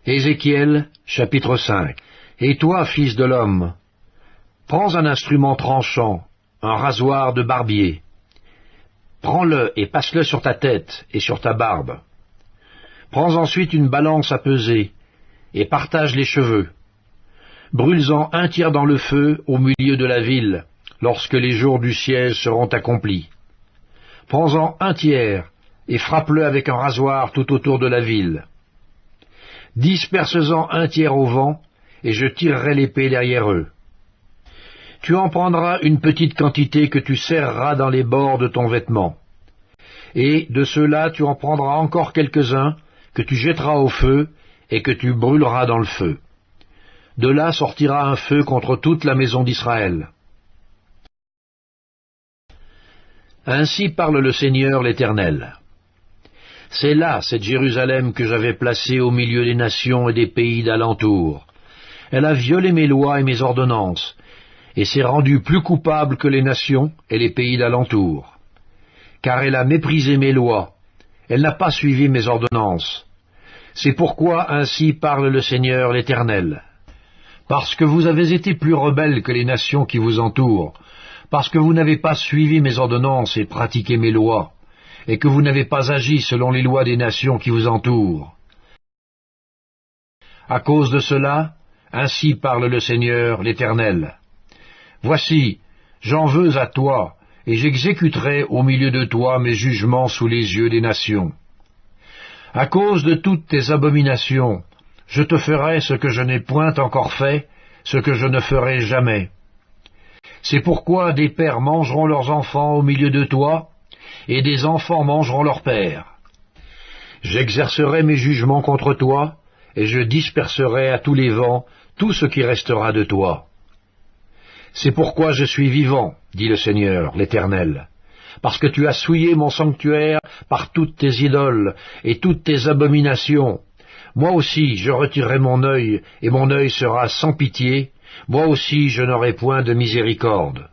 Ézéchiel, chapitre 5. Et toi, fils de l'homme, prends un instrument tranchant, un rasoir de barbier. Prends-le et passe-le sur ta tête et sur ta barbe. Prends ensuite une balance à peser, et partage les cheveux. Brûle-en un tiers dans le feu au milieu de la ville, lorsque les jours du siège seront accomplis. Prends-en un tiers, et frappe-le avec un rasoir tout autour de la ville. Disperse-en un tiers au vent, et je tirerai l'épée derrière eux. Tu en prendras une petite quantité que tu serreras dans les bords de ton vêtement. Et de ceux-là tu en prendras encore quelques-uns, que tu jetteras au feu, et que tu brûleras dans le feu. De là sortira un feu contre toute la maison d'Israël. Ainsi parle le Seigneur l'Éternel. C'est là, cette Jérusalem que j'avais placée au milieu des nations et des pays d'alentour. Elle a violé mes lois et mes ordonnances, et s'est rendue plus coupable que les nations et les pays d'alentour. Car elle a méprisé mes lois, elle n'a pas suivi mes ordonnances. C'est pourquoi ainsi parle le Seigneur l'Éternel. Parce que vous avez été plus rebelles que les nations qui vous entourent, parce que vous n'avez pas suivi mes ordonnances et pratiqué mes lois, et que vous n'avez pas agi selon les lois des nations qui vous entourent. À cause de cela, ainsi parle le Seigneur l'Éternel. Voici, j'en veux à toi, et j'exécuterai au milieu de toi mes jugements sous les yeux des nations. À cause de toutes tes abominations, je te ferai ce que je n'ai point encore fait, ce que je ne ferai jamais. C'est pourquoi des pères mangeront leurs enfants au milieu de toi, et des enfants mangeront leurs pères. J'exercerai mes jugements contre toi, et je disperserai à tous les vents tout ce qui restera de toi. C'est pourquoi je suis vivant, dit le Seigneur, l'Éternel, parce que tu as souillé mon sanctuaire par toutes tes idoles et toutes tes abominations. Moi aussi je retirerai mon œil, et mon œil sera sans pitié, moi aussi je n'aurai point de miséricorde.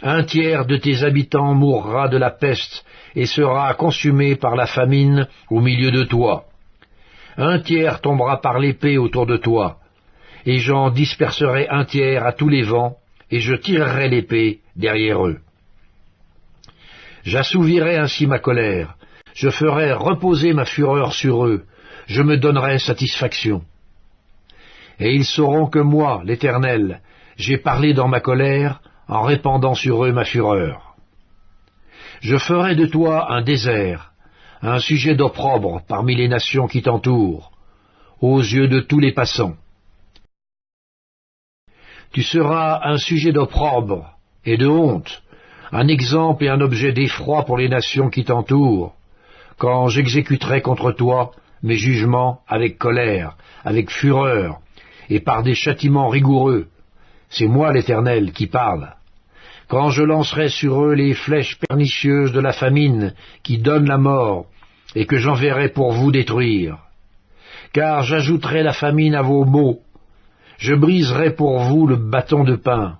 Un tiers de tes habitants mourra de la peste, et sera consumé par la famine au milieu de toi. Un tiers tombera par l'épée autour de toi, et j'en disperserai un tiers à tous les vents, et je tirerai l'épée derrière eux. J'assouvirai ainsi ma colère, je ferai reposer ma fureur sur eux, je me donnerai satisfaction. Et ils sauront que moi, l'Éternel, j'ai parlé dans ma colère, en répandant sur eux ma fureur. Je ferai de toi un désert, un sujet d'opprobre parmi les nations qui t'entourent, aux yeux de tous les passants. Tu seras un sujet d'opprobre et de honte, un exemple et un objet d'effroi pour les nations qui t'entourent, quand j'exécuterai contre toi mes jugements avec colère, avec fureur, et par des châtiments rigoureux. C'est moi l'Éternel qui parle. Quand je lancerai sur eux les flèches pernicieuses de la famine qui donne la mort, et que j'enverrai pour vous détruire. Car j'ajouterai la famine à vos maux, je briserai pour vous le bâton de pain.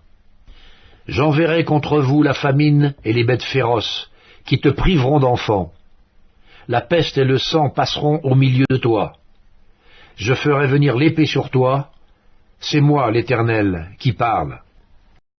J'enverrai contre vous la famine et les bêtes féroces, qui te priveront d'enfants. La peste et le sang passeront au milieu de toi. Je ferai venir l'épée sur toi, c'est moi l'Éternel qui parle.